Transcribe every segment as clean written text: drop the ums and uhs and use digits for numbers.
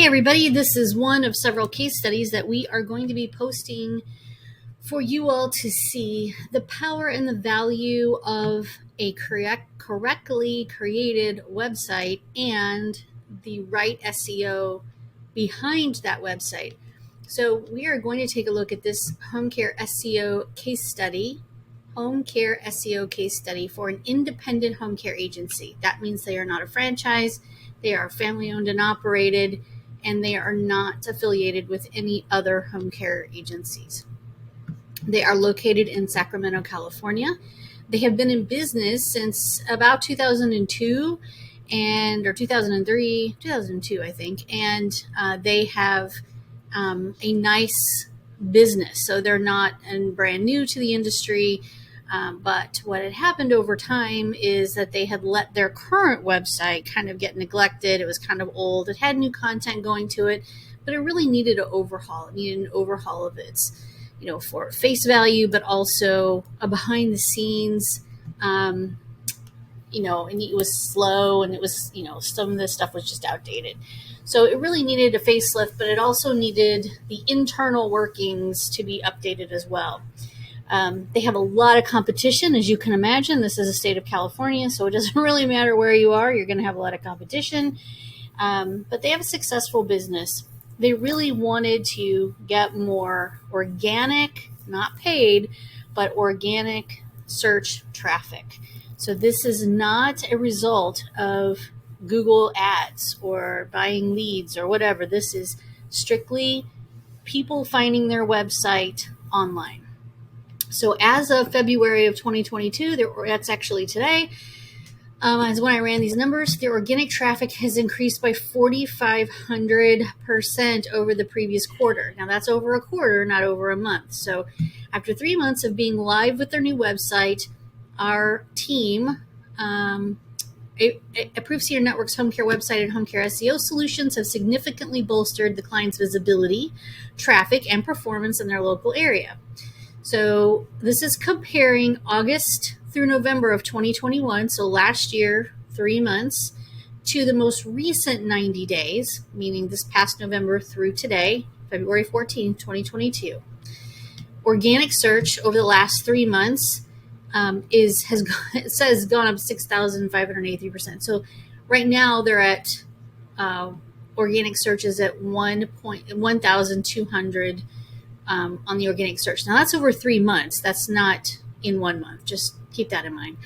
everybody, this is one of several case studies that we are going to be posting for you all to see the power and the value of a correctly created website and the right SEO behind that website. So we are going to take a look at this home care SEO case study, for an independent home care agency. That means they are not a franchise, they are family owned and operated, and they are not affiliated with any other home care agencies. They are located in Sacramento, California. They have been in business since about 2002 or 2002, I think. And they have a nice business. So they're not brand new to the industry. But what had happened over time is that they had let their current website kind of get neglected. It was kind of old. It had new content going to it, but it really needed an overhaul. It needed an overhaul of its, for face value, but also a behind the scenes, and it was slow, and it was, some of this stuff was just outdated. So it really needed a facelift, but it also needed the internal workings to be updated as well. They have a lot of competition, as you can imagine. This is a state of California, so it doesn't really matter where you are. You're going to have a lot of competition, but they have a successful business. They really wanted to get more organic, not paid, but organic search traffic. So this is not a result of Google ads or buying leads or whatever. This is strictly people finding their website online. So as of February of 2022, that's actually today, as when I ran these numbers, their organic traffic has increased by 4,500% over the previous quarter. Now that's over a quarter, not over a month. So after 3 months of being live with their new website, our team, Approved Cedar Network's home care website and home care SEO solutions have significantly bolstered the client's visibility, traffic, and performance in their local area. So this is comparing August through November of 2021, so last year, 3 months, to the most recent 90 days, meaning this past November through today, February 14th, 2022. Organic search over the last 3 months has gone up 6,583%. So right now they're at organic searches at 1,200 on the organic search. Now that's over 3 months. That's not in 1 month. Just keep that in mind.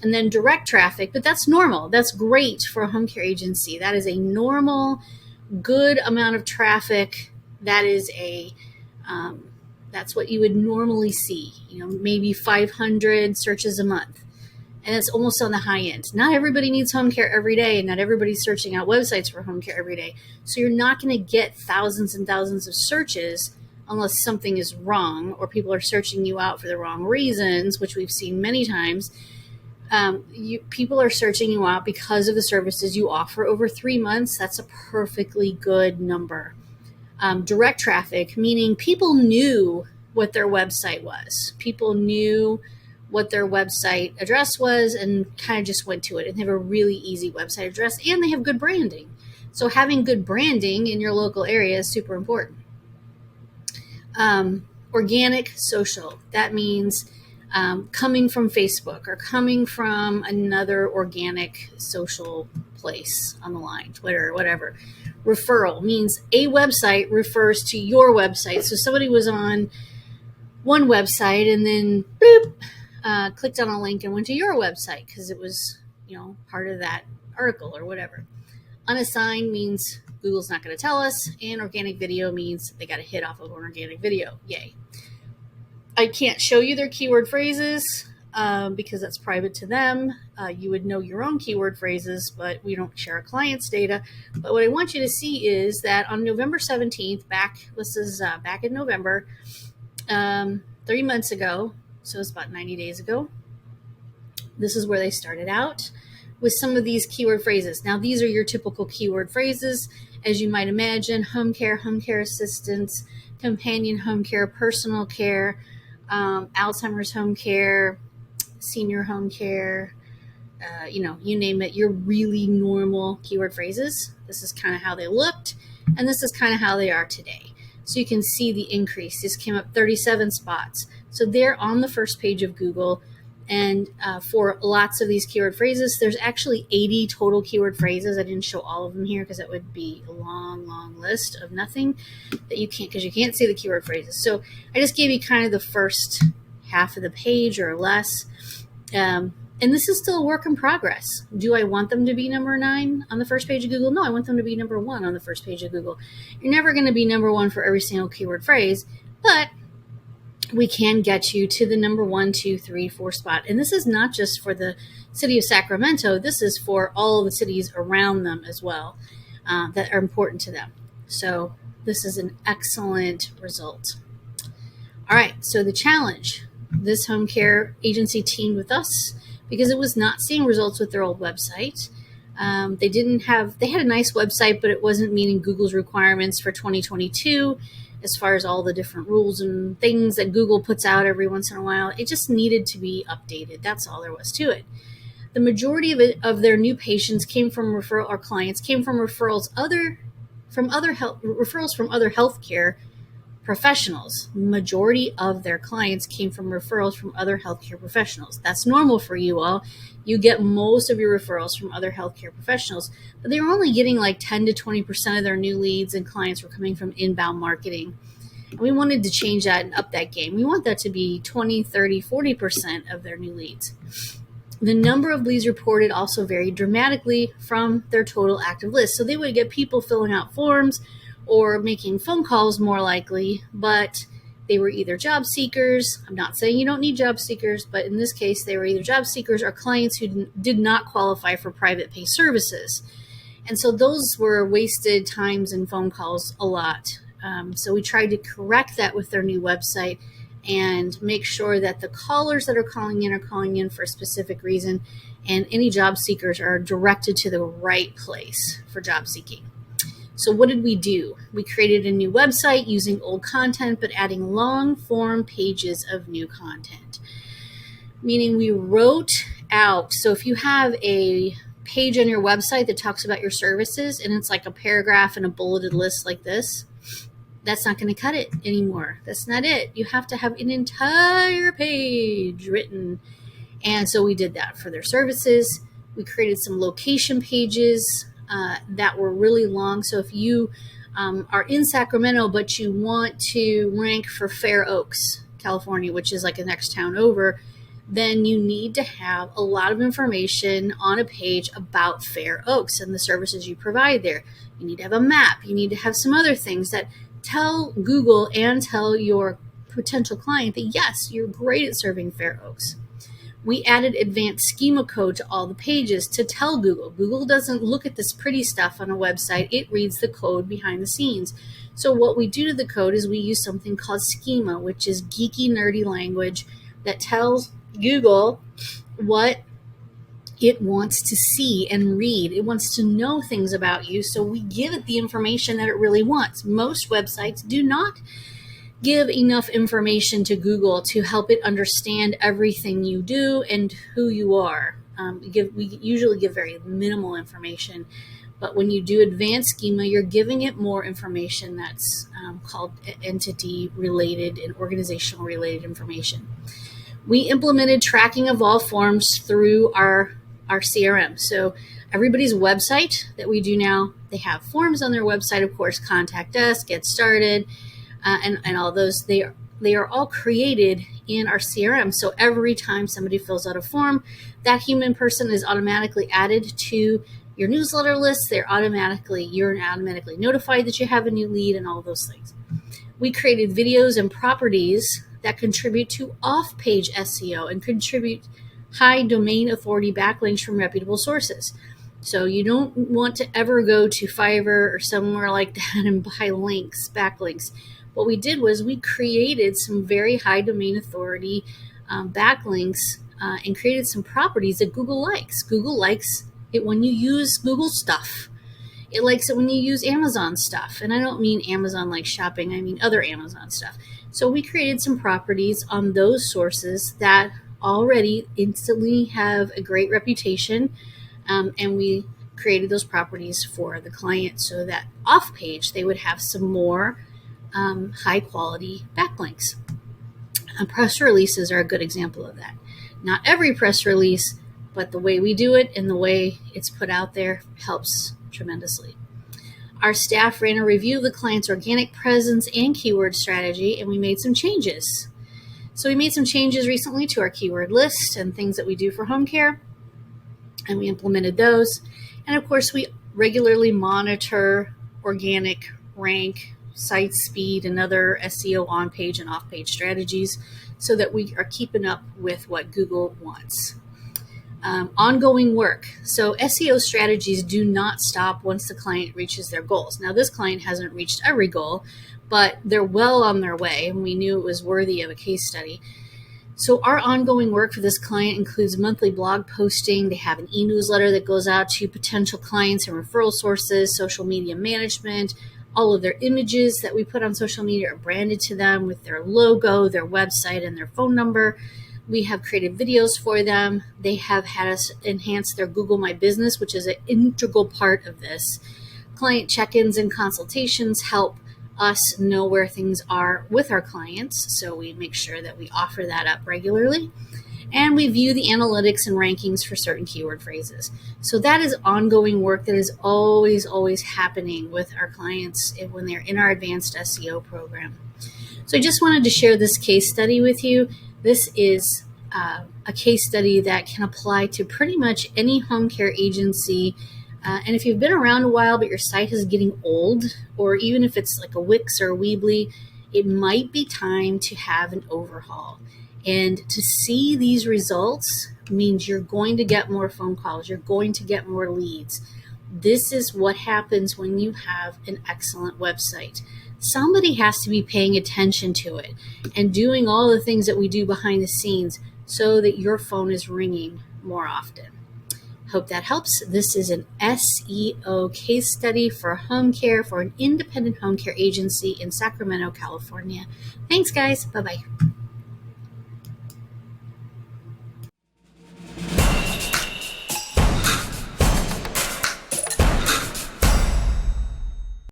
And then direct traffic, but that's normal. That's great for a home care agency. That is a normal, good amount of traffic. That is that's what you would normally see. Maybe 500 searches a month. And it's almost on the high end. Not everybody needs home care every day, and not everybody's searching out websites for home care every day. So you're not going to get thousands and thousands of searches unless something is wrong or people are searching you out for the wrong reasons, which we've seen many times. People are searching you out because of the services you offer over 3 months. That's a perfectly good number. Direct traffic, meaning people knew what their website was. People knew what their website address was and kind of just went to it. And they have a really easy website address, and they have good branding. So having good branding in your local area is super important. Organic social, that means coming from Facebook or coming from another organic social place on the line, Twitter, whatever. Referral means a website refers to your website. So somebody was on one website and then clicked on a link and went to your website because it was, part of that article or whatever. Unassigned means Google's not going to tell us, and organic video means they got a hit off of an organic video. Yay. I can't show you their keyword phrases because that's private to them. You would know your own keyword phrases, but we don't share our clients' data. But what I want you to see is that on November 17th, back in November, 3 months ago, so it's about 90 days ago, this is where they started out with some of these keyword phrases. Now, these are your typical keyword phrases, as you might imagine: home care assistance, companion home care, personal care, Alzheimer's home care, senior home care, you name it, your really normal keyword phrases. This is kind of how they looked. And this is kind of how they are today. So you can see the increase. This came up 37 spots. So they're on the first page of Google. And for lots of these keyword phrases, there's actually 80 total keyword phrases. I didn't show all of them here because that would be a long, long list of nothing that you can't, because you can't see the keyword phrases. So I just gave you kind of the first half of the page or less. And this is still a work in progress. Do I want them to be number 9 on the first page of Google? No, I want them to be number 1 on the first page of Google. You're never going to be number 1 for every single keyword phrase, but we can get you to the number 1, 2, 3, 4 spot. And this is not just for the city of Sacramento. This is for all of the cities around them as well that are important to them. So this is an excellent result. All right, so the challenge. This home care agency teamed with us because it was not seeing results with their old website. They had a nice website, but it wasn't meeting Google's requirements for 2022 as far as all the different rules and things that Google puts out every once in a while. It just needed to be updated. That's all there was to it. The majority of their new patients came from referrals from other healthcare professionals. Majority of their clients came from referrals from other healthcare professionals. That's normal for you all. You get most of your referrals from other healthcare professionals, but they were only getting like 10 to 20% of their new leads and clients were coming from inbound marketing. And we wanted to change that and up that game. We want that to be 20, 30, 40% of their new leads. The number of leads reported also varied dramatically from their total active list. So they would get people filling out forms or making phone calls more likely, but they were either job seekers. I'm not saying you don't need job seekers, but in this case, they were either job seekers or clients who did not qualify for private pay services. And so those were wasted times and phone calls a lot. So we tried to correct that with their new website and make sure that the callers that are calling in for a specific reason, and any job seekers are directed to the right place for job seeking. So what did we do? We created a new website using old content, but adding long form pages of new content. Meaning we wrote out, so if you have a page on your website that talks about your services and it's like a paragraph and a bulleted list like this, that's not going to cut it anymore. That's not it. You have to have an entire page written. And so we did that for their services. We created some location pages that were really long. So if you are in Sacramento, but you want to rank for Fair Oaks, California, which is like the next town over, then you need to have a lot of information on a page about Fair Oaks and the services you provide there. You need to have a map. You need to have some other things that tell Google and tell your potential client that, yes, you're great at serving Fair Oaks. We added advanced schema code to all the pages to tell Google. Google doesn't look at this pretty stuff on a website. It reads the code behind the scenes. So what we do to the code is we use something called schema, which is geeky, nerdy language that tells Google what it wants to see and read. It wants to know things about you, so we give it the information that it really wants. Most websites do not give enough information to Google to help it understand everything you do and who you are. We usually give very minimal information, but when you do advanced schema, you're giving it more information that's called entity-related and organizational-related information. We implemented tracking of all forms through our CRM. So everybody's website that we do now, they have forms on their website, of course, contact us, get started, and all those. They are all created in our CRM. So every time somebody fills out a form, that human person is automatically added to your newsletter list. You're automatically notified that you have a new lead and all those things. We created videos and properties that contribute to off-page SEO and contribute high domain authority backlinks from reputable sources. So you don't want to ever go to Fiverr or somewhere like that and buy backlinks. What we did was we created some very high domain authority backlinks and created some properties that Google likes. Google likes it when you use Google stuff. It likes it when you use Amazon stuff. And I don't mean Amazon like shopping, I mean other Amazon stuff. So we created some properties on those sources that already instantly have a great reputation. And we created those properties for the client so that off page they would have some more high quality backlinks. Press releases are a good example of that. Not every press release, but the way we do it and the way it's put out there helps tremendously. Our staff ran a review of the client's organic presence and keyword strategy, and we made some changes. So we made some changes recently to our keyword list and things that we do for home care, and we implemented those. And of course, we regularly monitor organic rank, site speed, and other SEO on-page and off-page strategies so that we are keeping up with what Google wants. Ongoing work. So SEO strategies do not stop once the client reaches their goals. Now, this client hasn't reached every goal, but they're well on their way, and we knew it was worthy of a case study. So our ongoing work for this client includes monthly blog posting. They have an e-newsletter that goes out to potential clients and referral sources, social media management. All of their images that we put on social media are branded to them with their logo, their website, and their phone number. We have created videos for them. They have had us enhance their Google My Business, which is an integral part of this. Client check-ins and consultations help us know where things are with our clients, so we make sure that we offer that up regularly. And we view the analytics and rankings for certain keyword phrases. So that is ongoing work that is always happening with our clients when they're in our advanced SEO program. So I just wanted to share this case study with you. This is a case study that can apply to pretty much any home care agency. And if you've been around a while, but your site is getting old, or even if it's like a Wix or a Weebly, it might be time to have an overhaul. And to see these results means you're going to get more phone calls. You're going to get more leads. This is what happens when you have an excellent website. Somebody has to be paying attention to it and doing all the things that we do behind the scenes so that your phone is ringing more often. Hope that helps. This is an SEO case study for home care for an independent home care agency in Sacramento, California. Thanks, guys. Bye-bye.